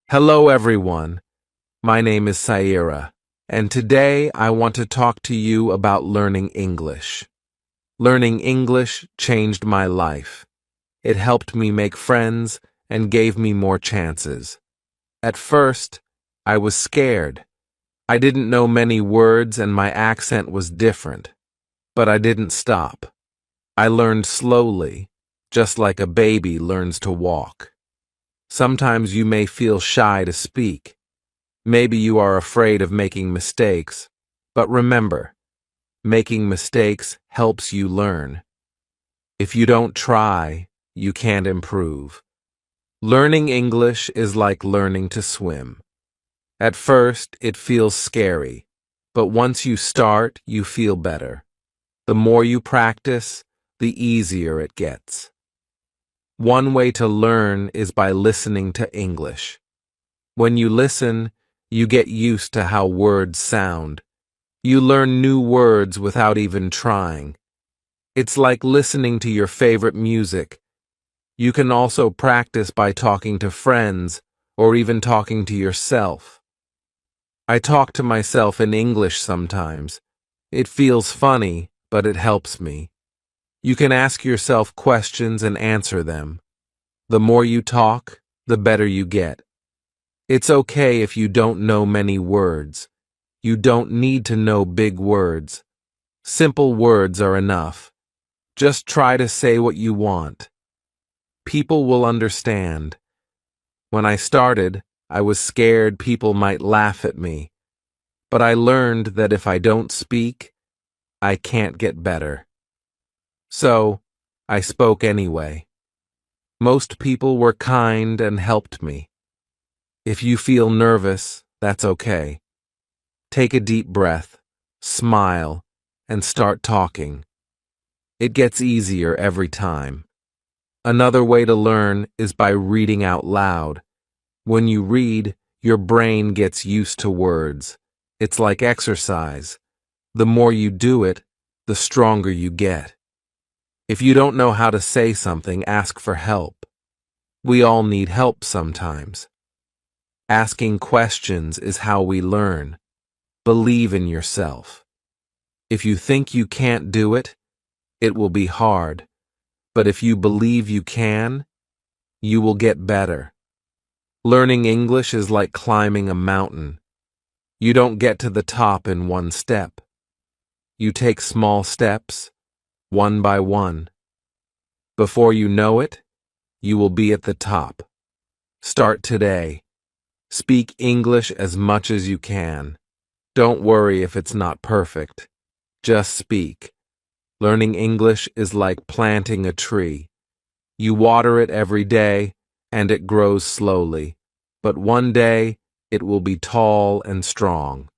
Hello everyone, my name is Saira, and today I want to talk to you about learning English. Learning English changed my life. It helped me make friends and gave me more chances. At first, I was scared. I didn't know many words and my accent was different, but I didn't stop. I learned slowly, just like a baby learns to walk. Sometimes you may feel shy to speak. Maybe you are afraid of making mistakes, but remember, making mistakes helps you learn. If you don't try, you can't improve. Learning English is like learning to swim. At first, it feels scary, but once you start, you feel better. The more you practice, the easier it gets. One way to learn is by listening to English. When you listen, you get used to how words sound. You learn new words without even trying. It's like listening to your favorite music. You can also practice by talking to friends or even talking to yourself. I talk to myself in English sometimes. It feels funny, but it helps me. You can ask yourself questions and answer them. The more you talk, the better you get. It's okay if you don't know many words. You don't need to know big words. Simple words are enough. Just try to say what you want. People will understand. When I started, I was scared people might laugh at me. But I learned that if I don't speak, I can't get better. So, I spoke anyway. Most people were kind and helped me. If you feel nervous, that's okay. Take a deep breath, smile, and start talking. It gets easier every time. Another way to learn is by reading out loud. When you read, your brain gets used to words. It's like exercise. The more you do it, the stronger you get. If you don't know how to say something, ask for help. We all need help sometimes. Asking questions is how we learn. Believe in yourself. If you think you can't do it, it will be hard. But if you believe you can, you will get better. Learning English is like climbing a mountain. You don't get to the top in one step. You take small steps, one by one. Before you know it, you will be at the top. Start today. Speak English as much as you can. Don't worry if it's not perfect. Just speak. Learning English is like planting a tree. You water it every day, and it grows slowly. But one day, it will be tall and strong.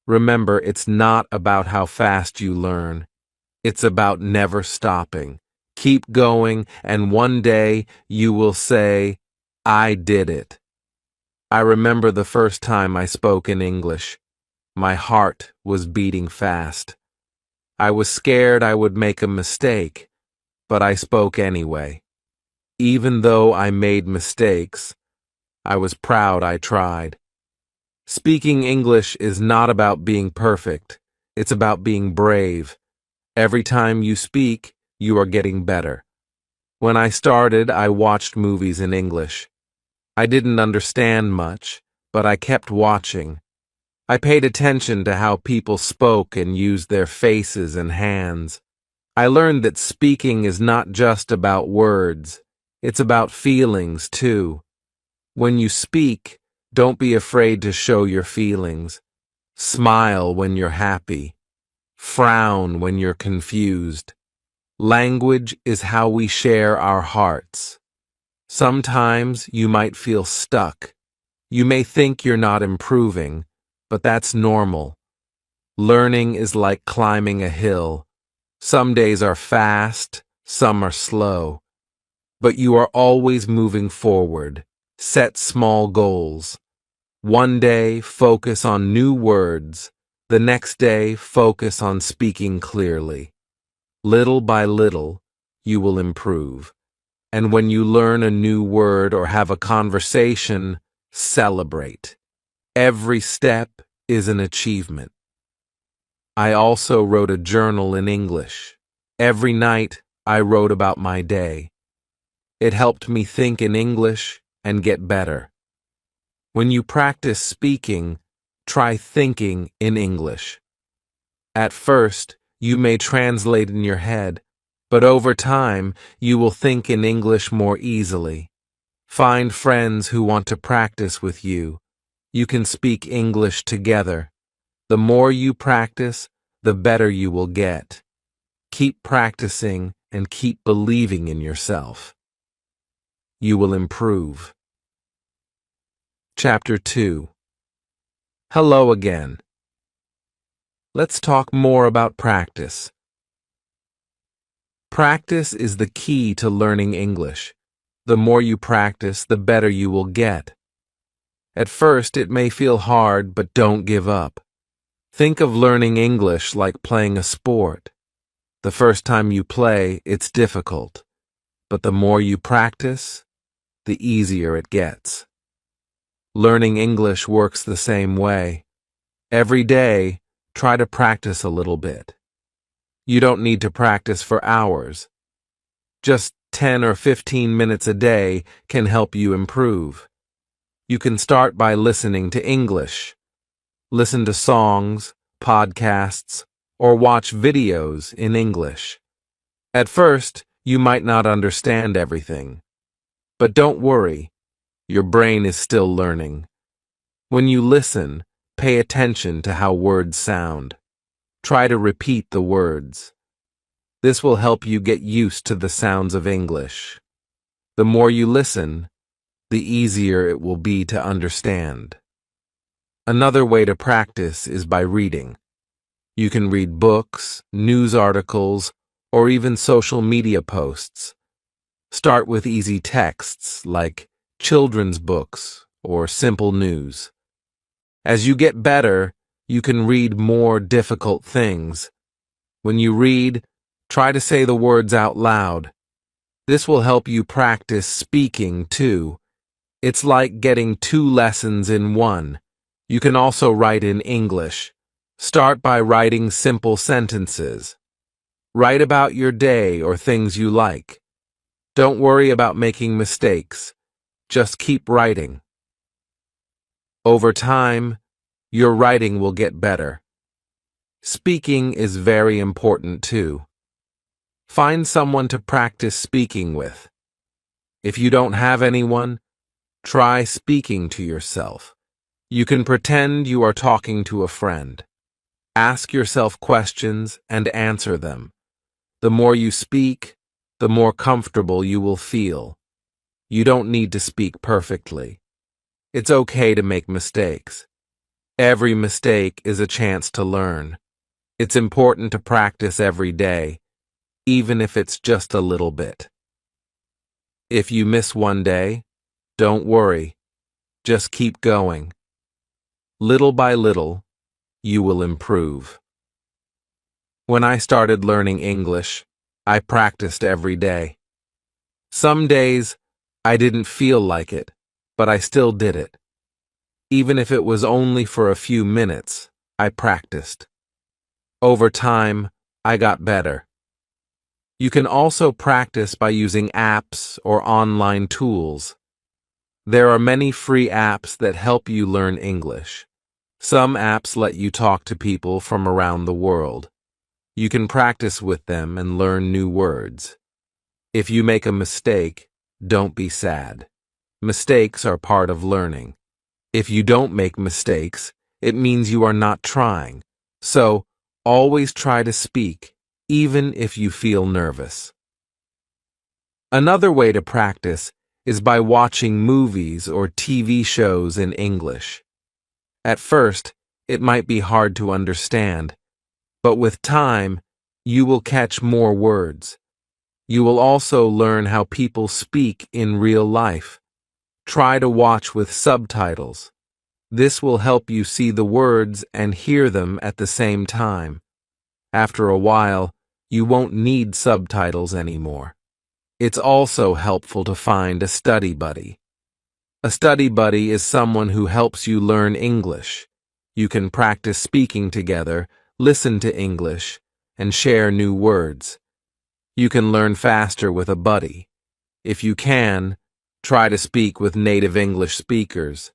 Remember, it's not about how fast you learn. It's about never stopping. Keep going, and one day you will say, I did it. I remember the first time I spoke in English. My heart was beating fast. I was scared I would make a mistake, but I spoke anyway. Even though I made mistakes, I was proud I tried. Speaking English is not about being perfect. It's about being brave. Every time you speak, you are getting better. When I started, I watched movies in English. I didn't understand much, but I kept watching. I paid attention to how people spoke and used their faces and hands. I learned that speaking is not just about words. It's about feelings, too. When you speak, don't be afraid to show your feelings. Smile when you're happy. Frown when you're confused. Language is how we share our hearts. Sometimes you might feel stuck. You may think you're not improving, but that's normal. Learning is like climbing a hill. Some days are fast, some are slow. But you are always moving forward. Set small goals. One day, focus on new words. The next day, focus on speaking clearly. Little by little, you will improve. And when you learn a new word or have a conversation, Celebrate. Every step is an achievement. I also wrote a journal in English. Every night, I wrote about my day. It helped me think in English and get better. When you practice speaking, try thinking in English. At first, you may translate in your head, but over time, you will think in English more easily. Find friends who want to practice with you. You can speak English together. The more you practice, the better you will get. Keep practicing and keep believing in yourself. You will improve. Chapter 2. Hello again. Let's talk more about practice. Practice is the key to learning English. The more you practice, the better you will get. At first, it may feel hard, but don't give up. Think of learning English like playing a sport. The first time you play, it's difficult. But the more you practice, the easier it gets. Learning English works the same way. Every day, try to practice a little bit. You don't need to practice for hours. Just 10 or 15 minutes a day can help you improve. You can start by listening to English. Listen to songs, podcasts, or watch videos in English. At first, you might not understand everything. But don't worry, your brain is still learning. When you listen, pay attention to how words sound. Try to repeat the words. This will help you get used to the sounds of English. The more you listen, the easier it will be to understand. Another way to practice is by reading. You can read books, news articles, or even social media posts. Start with easy texts like children's books or simple news. As you get better, you can read more difficult things. When you read, try to say the words out loud. This will help you practice speaking too. It's like getting 2 lessons in one. You can also write in English. Start by writing simple sentences. Write about your day or things you like. Don't worry about making mistakes. Just keep writing. Over time, your writing will get better. Speaking is very important too. Find someone to practice speaking with. If you don't have anyone, try speaking to yourself. You can pretend you are talking to a friend. Ask yourself questions and answer them. The more you speak, the more comfortable you will feel. You don't need to speak perfectly. It's okay to make mistakes. Every mistake is a chance to learn. It's important to practice every day, even if it's just a little bit. If you miss one day, don't worry. Just keep going. Little by little, you will improve. When I started learning English, I practiced every day. Some days, I didn't feel like it, but I still did it. Even if it was only for a few minutes, I practiced. Over time, I got better. You can also practice by using apps or online tools. There are many free apps that help you learn English. Some apps let you talk to people from around the world. You can practice with them and learn new words. If you make a mistake, don't be sad. Mistakes are part of learning. If you don't make mistakes, it means you are not trying. So, always try to speak, even if you feel nervous. Another way to practice is by watching movies or TV shows in English. At first, it might be hard to understand, but with time, you will catch more words. You will also learn how people speak in real life. Try to watch with subtitles. This will help you see the words and hear them at the same time. After a while, you won't need subtitles anymore. It's also helpful to find a study buddy. A study buddy is someone who helps you learn English. You can practice speaking together, listen to English, and share new words. You can learn faster with a buddy. If you can, try to speak with native English speakers.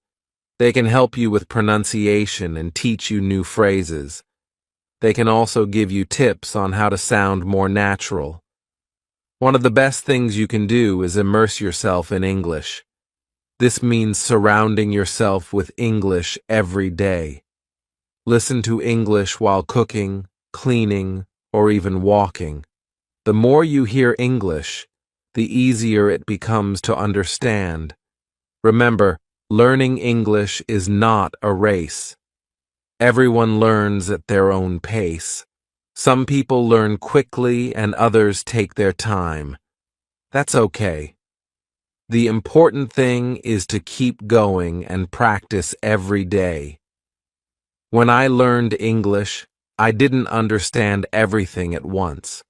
They can help you with pronunciation and teach you new phrases. They can also give you tips on how to sound more natural. One of the best things you can do is immerse yourself in English. This means surrounding yourself with English every day. Listen to English while cooking, cleaning, or even walking. The more you hear English, the easier it becomes to understand. Remember, learning English is not a race. Everyone learns at their own pace. Some people learn quickly and others take their time. That's okay. The important thing is to keep going and practice every day. When I learned English, I didn't understand everything at once.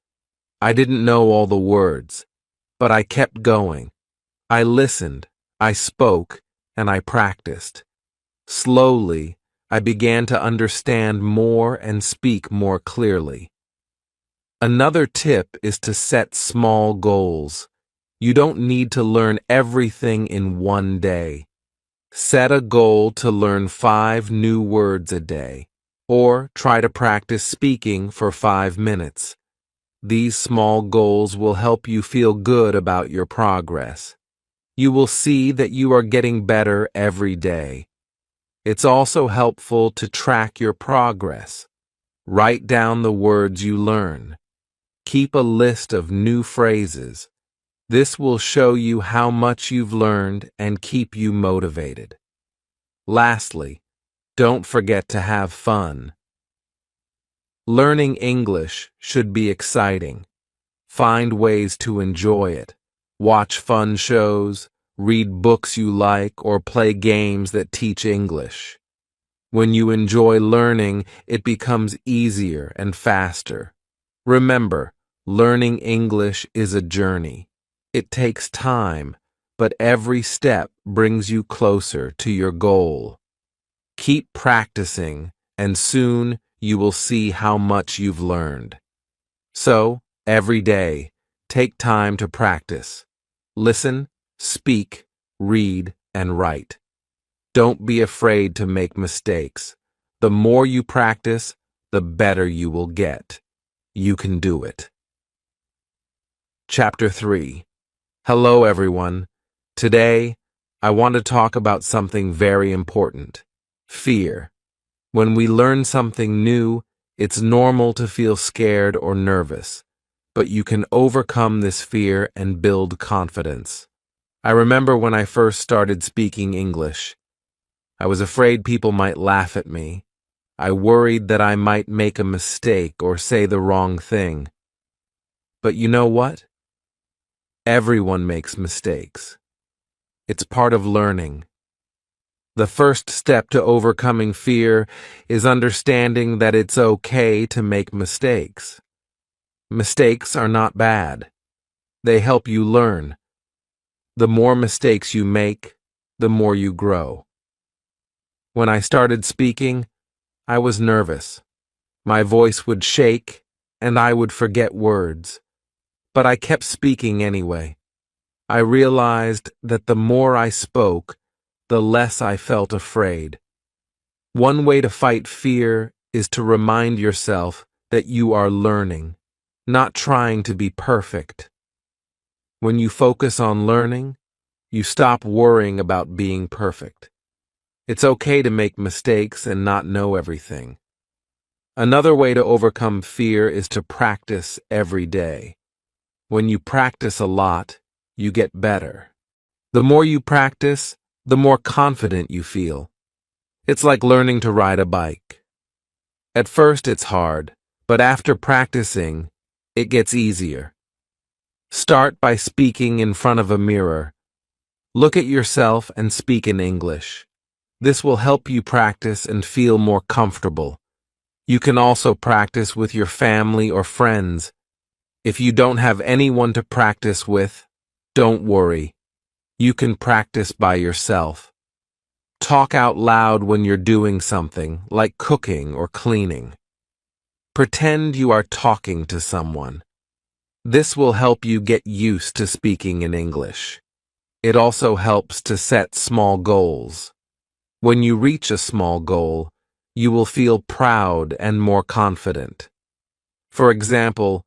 I didn't know all the words, but I kept going. I listened, I spoke, and I practiced. Slowly, I began to understand more and speak more clearly. Another tip is to set small goals. You don't need to learn everything in one day. Set a goal to learn 5 new words a day, or try to practice speaking for 5 minutes. These small goals will help you feel good about your progress. You will see that you are getting better every day. It's also helpful to track your progress. Write down the words you learn. Keep a list of new phrases. This will show you how much you've learned and keep you motivated. Lastly, don't forget to have fun. Learning English should be exciting. Find ways to enjoy it. Watch fun shows, read books you like, or play games that teach English. When you enjoy learning, it becomes easier and faster. Remember, learning English is a journey. It takes time, but every step brings you closer to your goal. Keep practicing, and soon you will see how much you've learned. So, every day, take time to practice. Listen, speak, read, and write. Don't be afraid to make mistakes. The more you practice, the better you will get. You can do it. Chapter 3. Hello, everyone. Today, I want to talk about something very important: fear. When we learn something new, it's normal to feel scared or nervous, but you can overcome this fear and build confidence. I remember when I first started speaking English. I was afraid people might laugh at me. I worried that I might make a mistake or say the wrong thing. But you know what? Everyone makes mistakes. It's part of learning. The first step to overcoming fear is understanding that it's okay to make mistakes. Mistakes are not bad. They help you learn. The more mistakes you make, the more you grow. When I started speaking, I was nervous. My voice would shake, and I would forget words. But I kept speaking anyway. I realized that the more I spoke, the less I felt afraid. One way to fight fear is to remind yourself that you are learning, not trying to be perfect. When you focus on learning, you stop worrying about being perfect. It's okay to make mistakes and not know everything. Another way to overcome fear is to practice every day. When you practice a lot, you get better. The more you practice, the more confident you feel. It's like learning to ride a bike. At first it's hard, but after practicing, it gets easier. Start by speaking in front of a mirror. Look at yourself and speak in English. This will help you practice and feel more comfortable. You can also practice with your family or friends. If you don't have anyone to practice with, don't worry. You can practice by yourself. Talk out loud when you're doing something, like cooking or cleaning. Pretend you are talking to someone. This will help you get used to speaking in English. It also helps to set small goals. When you reach a small goal, you will feel proud and more confident. For example,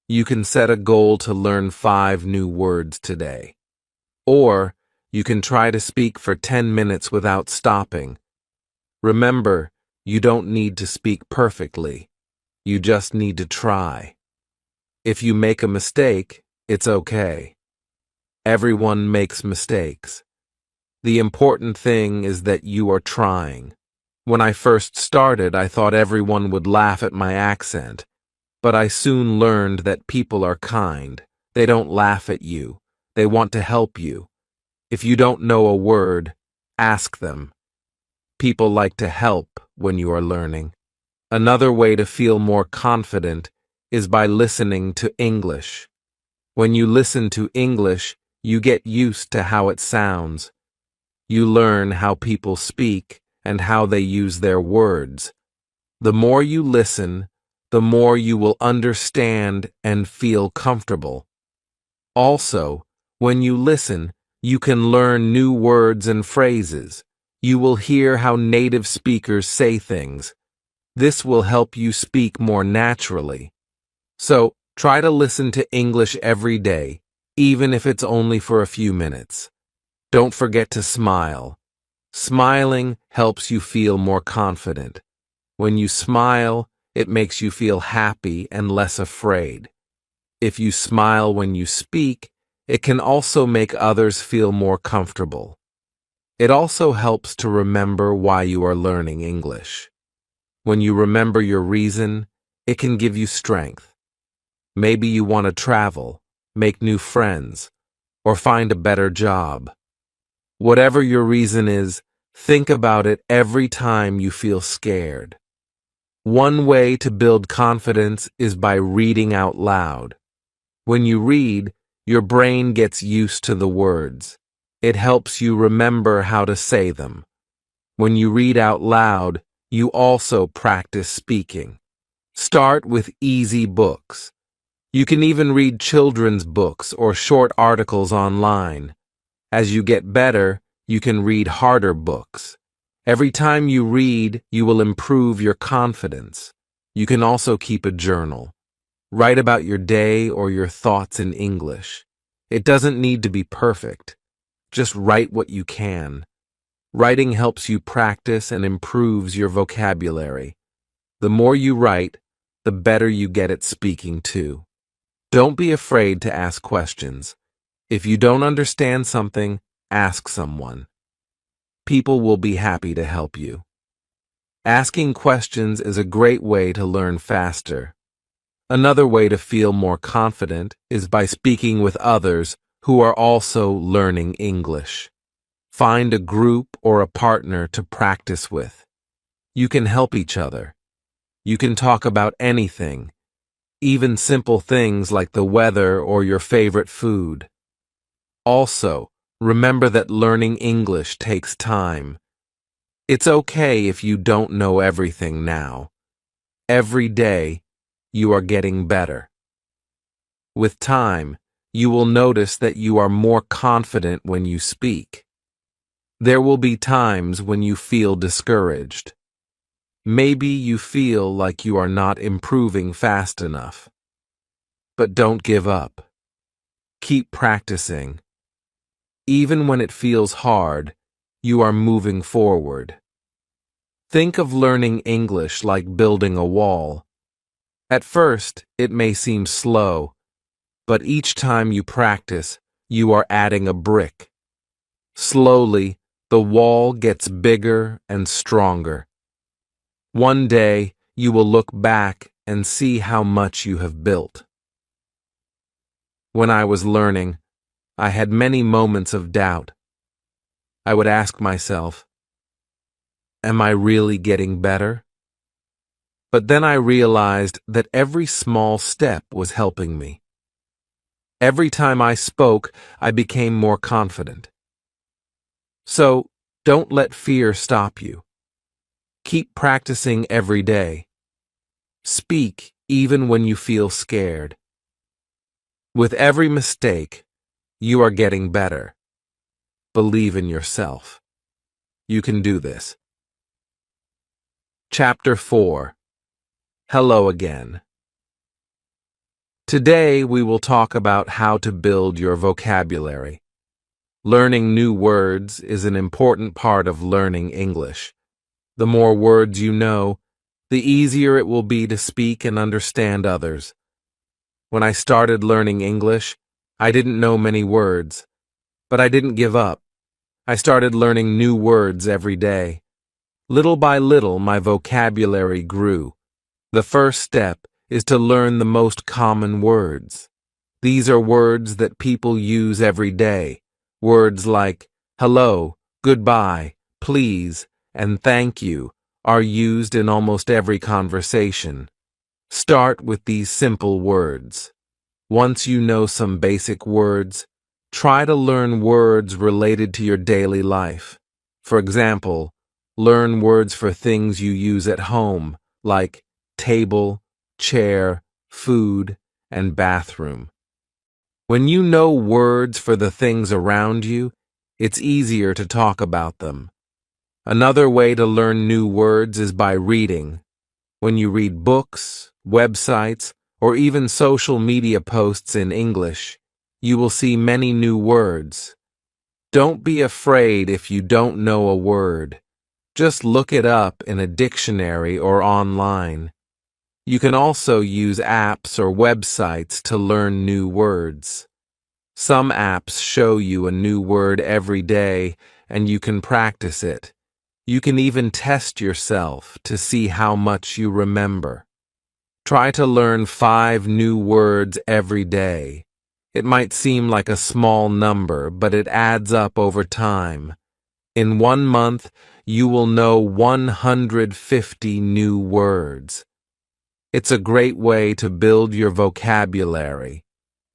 you can set a goal to learn 5 new words today. Or you can try to speak for 10 minutes without stopping. Remember, you don't need to speak perfectly. You just need to try. If you make a mistake, it's okay. Everyone makes mistakes. The important thing is that you are trying. When I first started, I thought everyone would laugh at my accent, but I soon learned that people are kind. They don't laugh at you. They want to help you. If you don't know a word, ask them. People like to help when you are learning. Another way to feel more confident is by listening to English. When you listen to English, you get used to how it sounds. You learn how people speak and how they use their words. The more you listen, the more you will understand and feel comfortable. Also, when you listen, you can learn new words and phrases. You will hear how native speakers say things. This will help you speak more naturally. So, try to listen to English every day, even if it's only for a few minutes. Don't forget to smile. Smiling helps you feel more confident. When you smile, it makes you feel happy and less afraid. If you smile when you speak, it can also make others feel more comfortable. It also helps to remember why you are learning English. When you remember your reason, it can give you strength. Maybe you want to travel, make new friends, or find a better job. Whatever your reason is, think about it every time you feel scared. One way to build confidence is by reading out loud. When you read, your brain gets used to the words. It helps you remember how to say them. When you read out loud, you also practice speaking. Start with easy books. You can even read children's books or short articles online. As you get better, you can read harder books. Every time you read, you will improve your confidence. You can also keep a journal. Write about your day or your thoughts in English. It doesn't need to be perfect. Just write what you can. Writing helps you practice and improves your vocabulary. The more you write, the better you get at speaking too. Don't be afraid to ask questions. If you don't understand something, ask someone. People will be happy to help you. Asking questions is a great way to learn faster. Another way to feel more confident is by speaking with others who are also learning English. Find a group or a partner to practice with. You can help each other. You can talk about anything, even simple things like the weather or your favorite food. Also, remember that learning English takes time. It's okay if you don't know everything now. Every day, you are getting better. With time, you will notice that you are more confident when you speak. There will be times when you feel discouraged. Maybe you feel like you are not improving fast enough. But don't give up. Keep practicing. Even when it feels hard, you are moving forward. Think of learning English like building a wall. At first, it may seem slow, but each time you practice, you are adding a brick. Slowly, the wall gets bigger and stronger. One day, you will look back and see how much you have built. When I was learning, I had many moments of doubt. I would ask myself, am I really getting better? But then I realized that every small step was helping me. Every time I spoke, I became more confident. So, don't let fear stop you. Keep practicing every day. Speak even when you feel scared. With every mistake, you are getting better. Believe in yourself. You can do this. Chapter 4. Hello again. Today we will talk about how to build your vocabulary. Learning new words is an important part of learning English. The more words you know, the easier it will be to speak and understand others. When I started learning English, I didn't know many words, but I didn't give up. I started learning new words every day. Little by little, my vocabulary grew. The first step is to learn the most common words. These are words that people use every day. Words like hello, goodbye, please, and thank you are used in almost every conversation. Start with these simple words. Once you know some basic words, try to learn words related to your daily life. For example, learn words for things you use at home, like table, chair, food, and bathroom. When you know words for the things around you, it's easier to talk about them. Another way to learn new words is by reading. When you read books, websites, or even social media posts in English, you will see many new words. Don't be afraid if you don't know a word. Just look it up in a dictionary or online. You can also use apps or websites to learn new words. Some apps show you a new word every day, and you can practice it. You can even test yourself to see how much you remember. Try to learn 5 new words every day. It might seem like a small number, but it adds up over time. In 1 month, you will know 150 new words. It's a great way to build your vocabulary.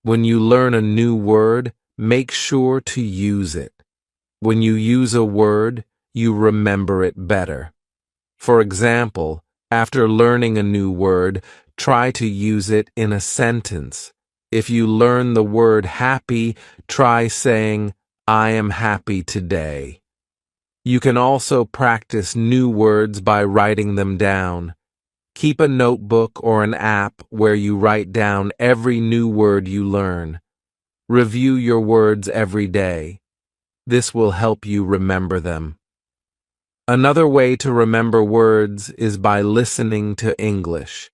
When you learn a new word, make sure to use it. When you use a word, you remember it better. For example, after learning a new word, try to use it in a sentence. If you learn the word happy, try saying, I am happy today. You can also practice new words by writing them down. Keep a notebook or an app where you write down every new word you learn. Review your words every day. This will help you remember them. Another way to remember words is by listening to English.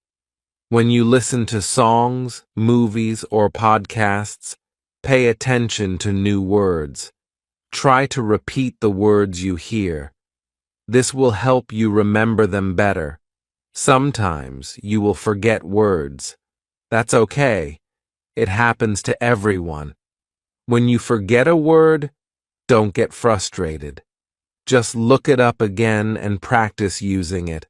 When you listen to songs, movies, or podcasts, pay attention to new words. Try to repeat the words you hear. This will help you remember them better. Sometimes you will forget words. That's okay. It happens to everyone. When you forget a word, don't get frustrated. Just look it up again and practice using it.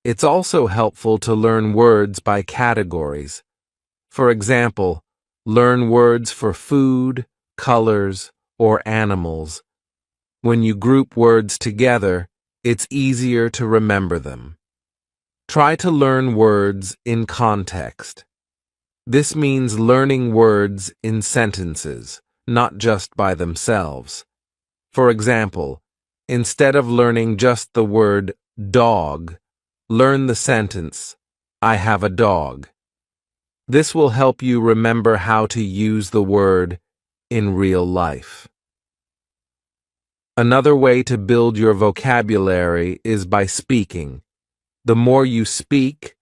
It's also helpful to learn words by categories. For example, learn words for food, colors, or animals. When you group words together, it's easier to remember them. Try to learn words in context. This means learning words in sentences, not just by themselves. For example, instead of learning just the word dog, learn the sentence, I have a dog. This will help you remember how to use the word in real life. Another way to build your vocabulary is by speaking. The more you speak,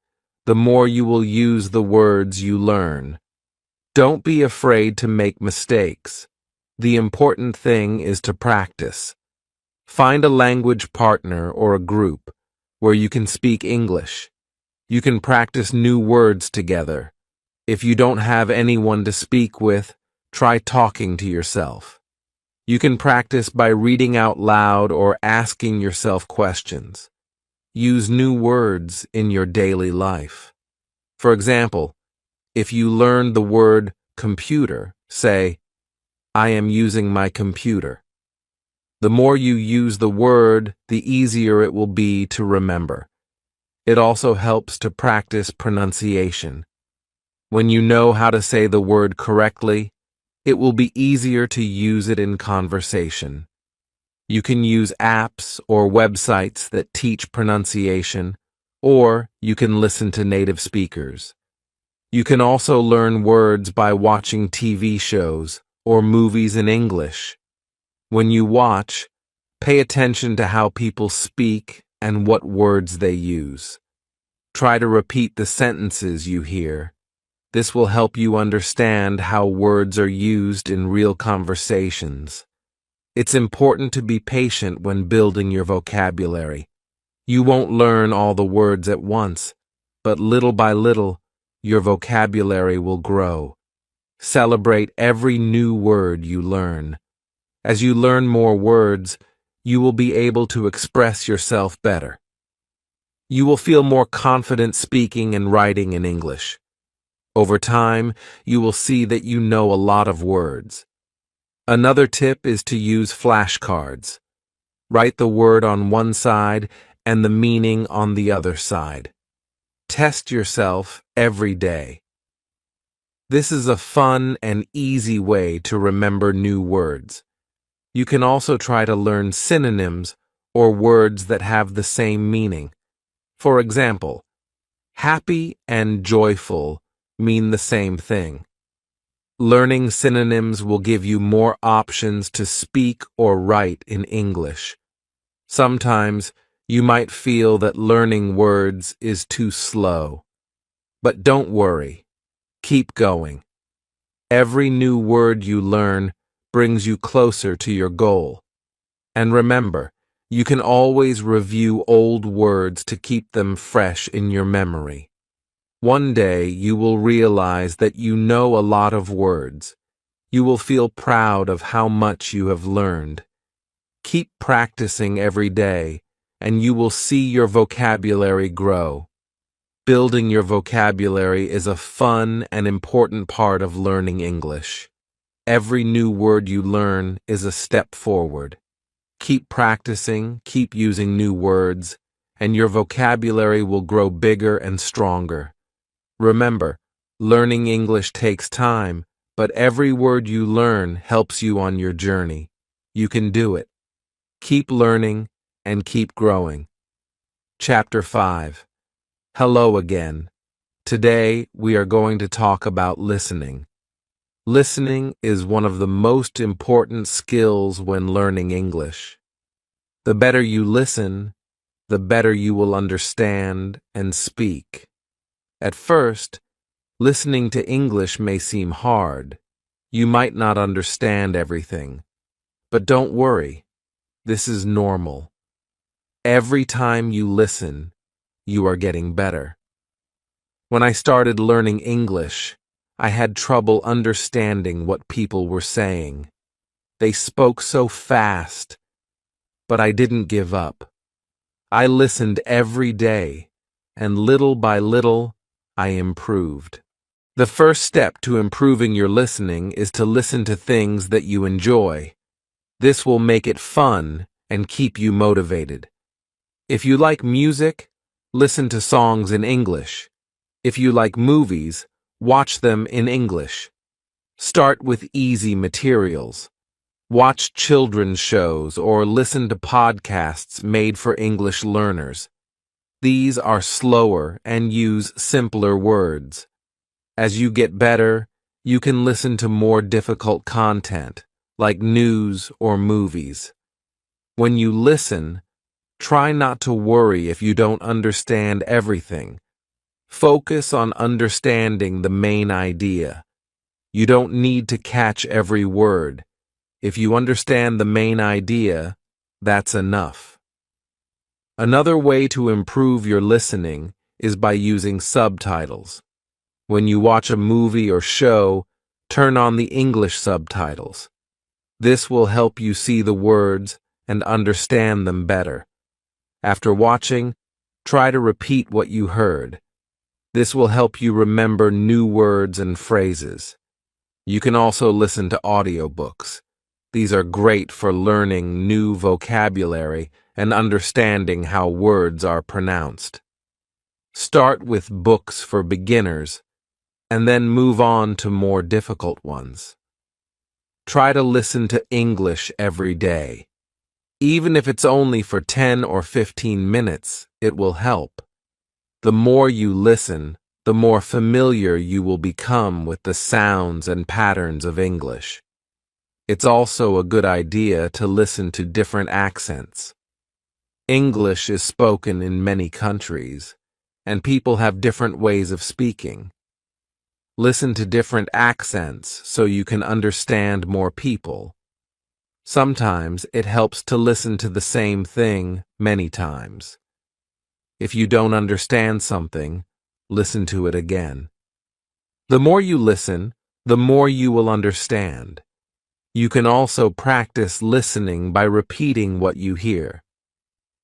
the more you will use the words you learn. Don't be afraid to make mistakes. The important thing is to practice. Find a language partner or a group where you can speak English. You can practice new words together. If you don't have anyone to speak with, try talking to yourself. You can practice by reading out loud or asking yourself questions. Use new words in your daily life. For example, if you learn the word computer, say, I am using my computer. The more you use the word, the easier it will be to remember. It also helps to practice pronunciation. When you know how to say the word correctly, it will be easier to use it in conversation. You can use apps or websites that teach pronunciation, or you can listen to native speakers. You can also learn words by watching TV shows or movies in English. When you watch, pay attention to how people speak and what words they use. Try to repeat the sentences you hear. This will help you understand how words are used in real conversations. It's important to be patient when building your vocabulary. You won't learn all the words at once, but little by little, your vocabulary will grow. Celebrate every new word you learn. As you learn more words, you will be able to express yourself better. You will feel more confident speaking and writing in English. Over time, you will see that you know a lot of words. Another tip is to use flashcards. Write the word on one side and the meaning on the other side. Test yourself every day. This is a fun and easy way to remember new words. You can also try to learn synonyms or words that have the same meaning. For example, happy and joyful mean the same thing. Learning synonyms will give you more options to speak or write in English. Sometimes you might feel that learning words is too slow. But don't worry. Keep going. Every new word you learn brings you closer to your goal. And remember, you can always review old words to keep them fresh in your memory. One day you will realize that you know a lot of words. You will feel proud of how much you have learned. Keep practicing every day, and you will see your vocabulary grow. Building your vocabulary is a fun and important part of learning English. Every new word you learn is a step forward. Keep practicing, keep using new words, and your vocabulary will grow bigger and stronger. Remember, learning English takes time, but every word you learn helps you on your journey. You can do it. Keep learning and keep growing. Chapter 5. Hello again. Today, we are going to talk about listening. Listening is one of the most important skills when learning English. The better you listen, the better you will understand and speak. At first, listening to English may seem hard. You might not understand everything. But don't worry, this is normal. Every time you listen, you are getting better. When I started learning English, I had trouble understanding what people were saying. They spoke so fast, but I didn't give up. I listened every day, and little by little, I improved. The first step to improving your listening is to listen to things that you enjoy. This will make it fun and keep you motivated. If you like music, listen to songs in English. If you like movies, watch them in English. Start with easy materials. Watch children's shows or listen to podcasts made for English learners. These are slower and use simpler words. As you get better, you can listen to more difficult content, like news or movies. When you listen, try not to worry if you don't understand everything. Focus on understanding the main idea. You don't need to catch every word. If you understand the main idea, that's enough. Another way to improve your listening is by using subtitles. When you watch a movie or show, turn on the English subtitles. This will help you see the words and understand them better. After watching, try to repeat what you heard. This will help you remember new words and phrases. You can also listen to audiobooks. These are great for learning new vocabulary and understanding how words are pronounced. Start with books for beginners, and then move on to more difficult ones. Try to listen to English every day. Even if it's only for 10 or 15 minutes, it will help. The more you listen, the more familiar you will become with the sounds and patterns of English. It's also a good idea to listen to different accents. English is spoken in many countries, and people have different ways of speaking. Listen to different accents so you can understand more people. Sometimes it helps to listen to the same thing many times. If you don't understand something, listen to it again. The more you listen, the more you will understand. You can also practice listening by repeating what you hear.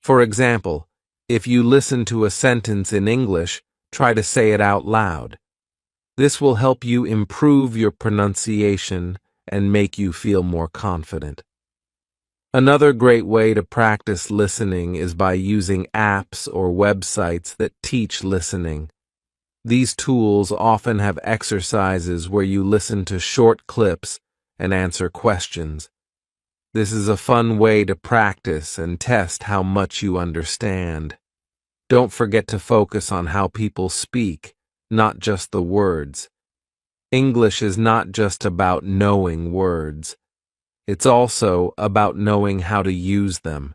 For example, if you listen to a sentence in English, try to say it out loud. This will help you improve your pronunciation and make you feel more confident. Another great way to practice listening is by using apps or websites that teach listening. These tools often have exercises where you listen to short clips and answer questions. This is a fun way to practice and test how much you understand. Don't forget to focus on how people speak, not just the words. English is not just about knowing words. It's also about knowing how to use them.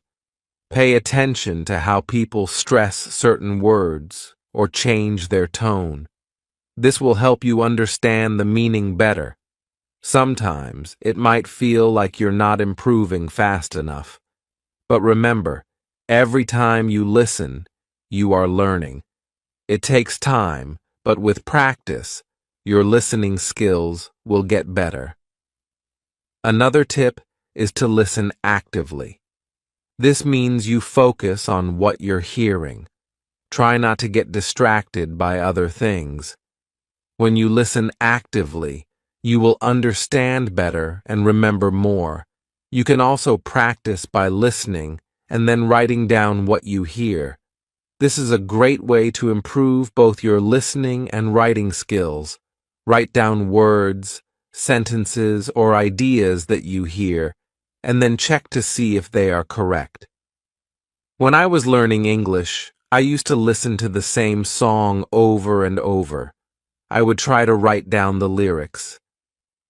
Pay attention to how people stress certain words or change their tone. This will help you understand the meaning better. Sometimes it might feel like you're not improving fast enough. But remember, every time you listen, you are learning. It takes time, but with practice, your listening skills will get better. Another tip is to listen actively. This means you focus on what you're hearing. Try not to get distracted by other things. When you listen actively, you will understand better and remember more. You can also practice by listening and then writing down what you hear. This is a great way to improve both your listening and writing skills. Write down words, sentences, or ideas that you hear, and then check to see if they are correct. When I was learning English, I used to listen to the same song over and over. I would try to write down the lyrics.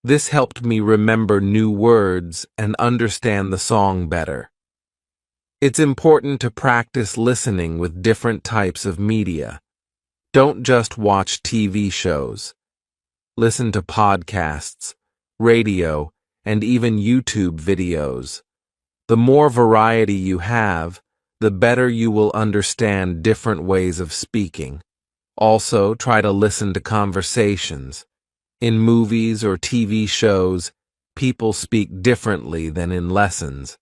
This helped me remember new words and understand the song better. It's important to practice listening with different types of media. Don't just watch TV shows. Listen to podcasts, radio, and even YouTube videos. The more variety you have, the better you will understand different ways of speaking. Also, try to listen to conversations. In movies or TV shows, people speak differently than in lessons.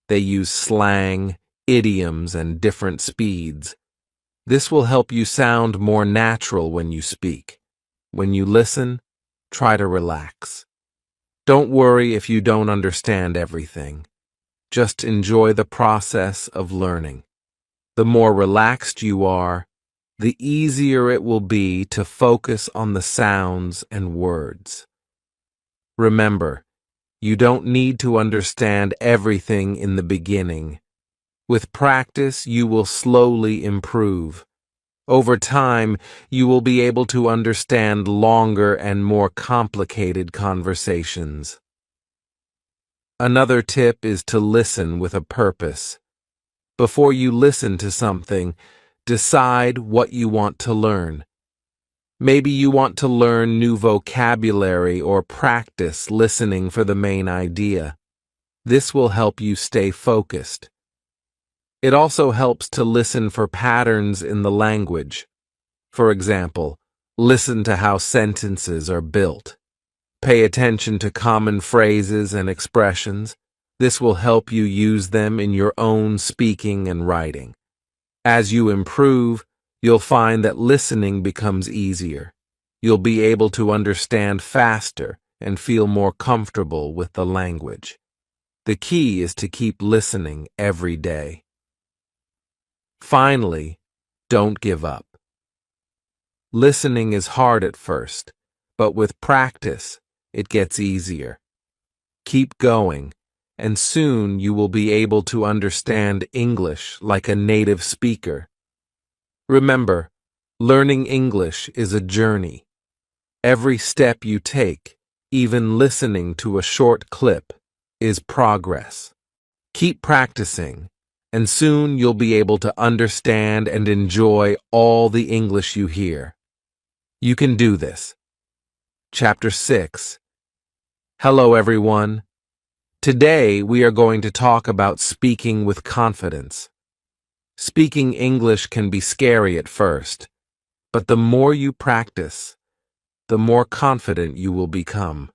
They use slang, idioms, and different speeds. This will help you sound more natural when you speak. When you listen, try to relax. Don't worry if you don't understand everything. Just enjoy the process of learning. The more relaxed you are, the easier it will be to focus on the sounds and words. Remember, you don't need to understand everything in the beginning. With practice, you will slowly improve. Over time, you will be able to understand longer and more complicated conversations. Another tip is to listen with a purpose. Before you listen to something, decide what you want to learn. Maybe you want to learn new vocabulary or practice listening for the main idea. This will help you stay focused. It also helps to listen for patterns in the language. For example, listen to how sentences are built. Pay attention to common phrases and expressions. This will help you use them in your own speaking and writing. As you improve, you'll find that listening becomes easier. You'll be able to understand faster and feel more comfortable with the language. The key is to keep listening every day. Finally, don't give up. Listening is hard at first, but with practice, it gets easier. Keep going, and soon you will be able to understand English like a native speaker. Remember, learning English is a journey. Every step you take, even listening to a short clip, is progress. Keep practicing, and soon you'll be able to understand and enjoy all the English you hear. You can do this. Chapter 6. Hello, everyone. Today we are going to talk about speaking with confidence. Speaking English can be scary at first, but the more you practice, the more confident you will become.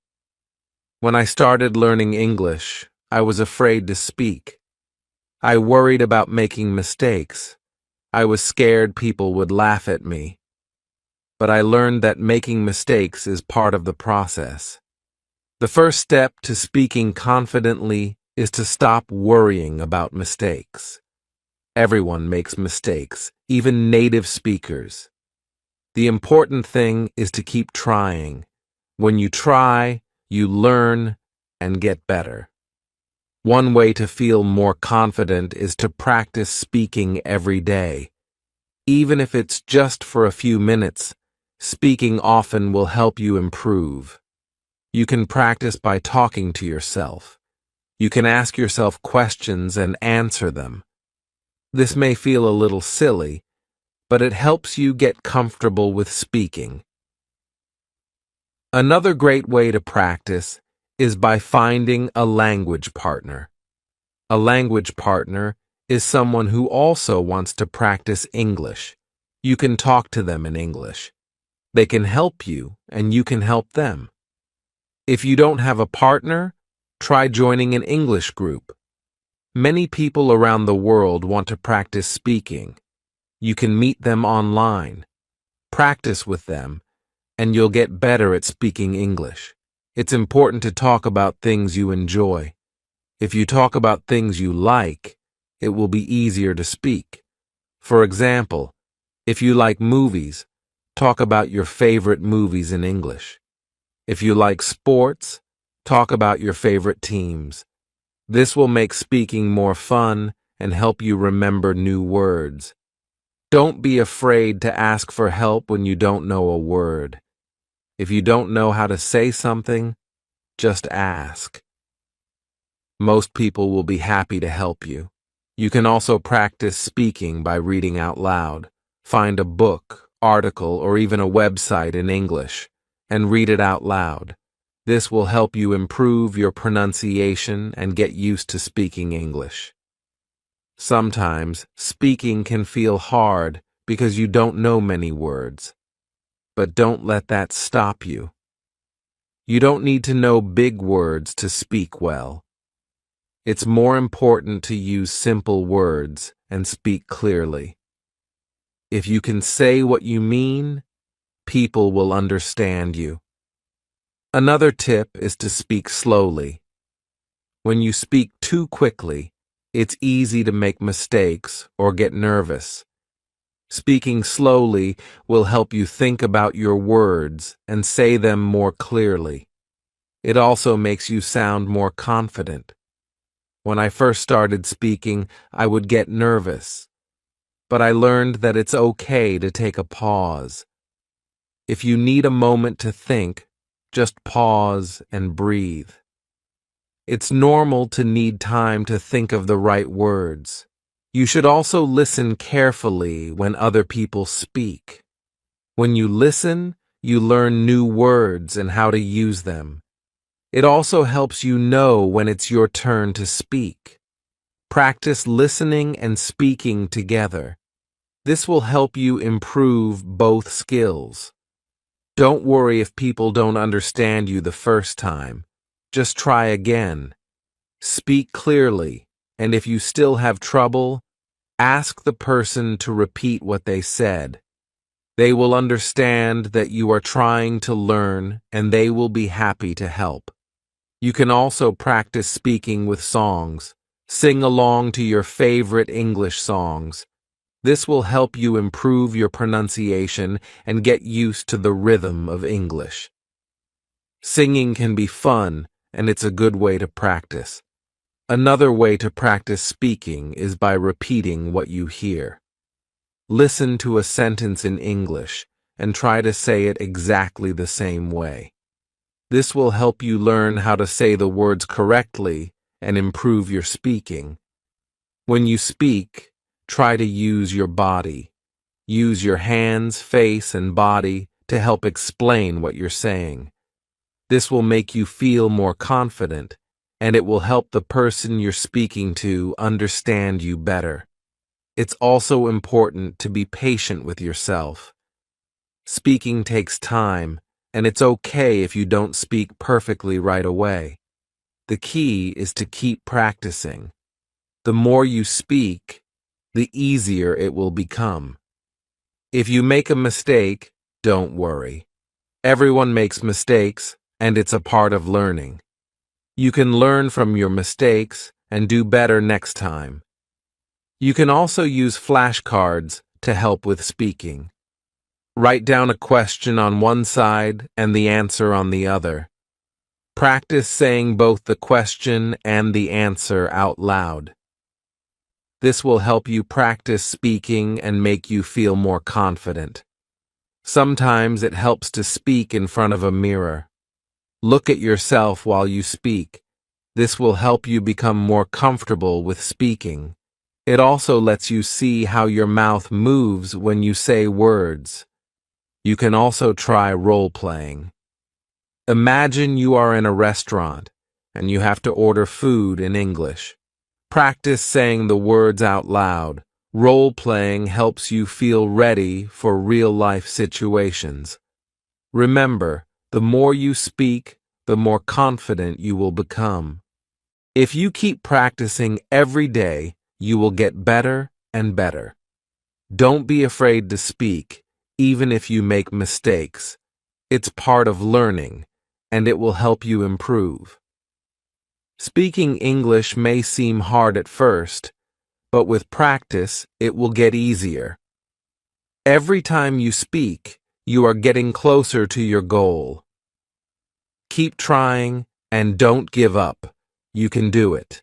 When I started learning English, I was afraid to speak. I worried about making mistakes. I was scared people would laugh at me. But I learned that making mistakes is part of the process. The first step to speaking confidently is to stop worrying about mistakes. Everyone makes mistakes, even native speakers. The important thing is to keep trying. When you try, you learn and get better. One way to feel more confident is to practice speaking every day. Even if it's just for a few minutes, speaking often will help you improve. You can practice by talking to yourself. You can ask yourself questions and answer them. This may feel a little silly, but it helps you get comfortable with speaking. Another great way to practice is by finding a language partner. A language partner is someone who also wants to practice English. You can talk to them in English. They can help you, and you can help them. If you don't have a partner, try joining an English group. Many people around the world want to practice speaking. You can meet them online. Practice with them, and you'll get better at speaking English. It's important to talk about things you enjoy. If you talk about things you like, it will be easier to speak. For example, if you like movies, talk about your favorite movies in English. If you like sports, talk about your favorite teams. This will make speaking more fun and help you remember new words. Don't be afraid to ask for help when you don't know a word. If you don't know how to say something, just ask. Most people will be happy to help you. You can also practice speaking by reading out loud. Find a book, article, or even a website in English, and read it out loud. This will help you improve your pronunciation and get used to speaking English. Sometimes, speaking can feel hard because you don't know many words. But don't let that stop you. You don't need to know big words to speak well. It's more important to use simple words and speak clearly. If you can say what you mean, people will understand you. Another tip is to speak slowly. When you speak too quickly, it's easy to make mistakes or get nervous. Speaking slowly will help you think about your words and say them more clearly. It also makes you sound more confident. When I first started speaking, I would get nervous, but I learned that it's okay to take a pause. If you need a moment to think, just pause and breathe. It's normal to need time to think of the right words. You should also listen carefully when other people speak. When you listen, you learn new words and how to use them. It also helps you know when it's your turn to speak. Practice listening and speaking together. This will help you improve both skills. Don't worry if people don't understand you the first time. Just try again. Speak clearly, and if you still have trouble, ask the person to repeat what they said. They will understand that you are trying to learn, and they will be happy to help. You can also practice speaking with songs. Sing along to your favorite English songs. This will help you improve your pronunciation and get used to the rhythm of English. Singing can be fun, and it's a good way to practice. Another way to practice speaking is by repeating what you hear. Listen to a sentence in English and try to say it exactly the same way. This will help you learn how to say the words correctly and improve your speaking. When you speak, try to use your body. Use your hands, face, and body to help explain what you're saying. This will make you feel more confident, and it will help the person you're speaking to understand you better. It's also important to be patient with yourself. Speaking takes time, and it's okay if you don't speak perfectly right away. The key is to keep practicing. The more you speak, the easier it will become. If you make a mistake, don't worry. Everyone makes mistakes, and it's a part of learning. You can learn from your mistakes and do better next time. You can also use flashcards to help with speaking. Write down a question on one side and the answer on the other. Practice saying both the question and the answer out loud. This will help you practice speaking and make you feel more confident. Sometimes it helps to speak in front of a mirror. Look at yourself while you speak. This will help you become more comfortable with speaking. It also lets you see how your mouth moves when you say words. You can also try role-playing. Imagine you are in a restaurant and you have to order food in English. Practice saying the words out loud. Role-playing helps you feel ready for real-life situations. Remember, the more you speak, the more confident you will become. If you keep practicing every day, you will get better and better. Don't be afraid to speak, even if you make mistakes. It's part of learning, and it will help you improve. Speaking English may seem hard at first, but with practice, it will get easier. Every time you speak, you are getting closer to your goal. Keep trying and don't give up. You can do it.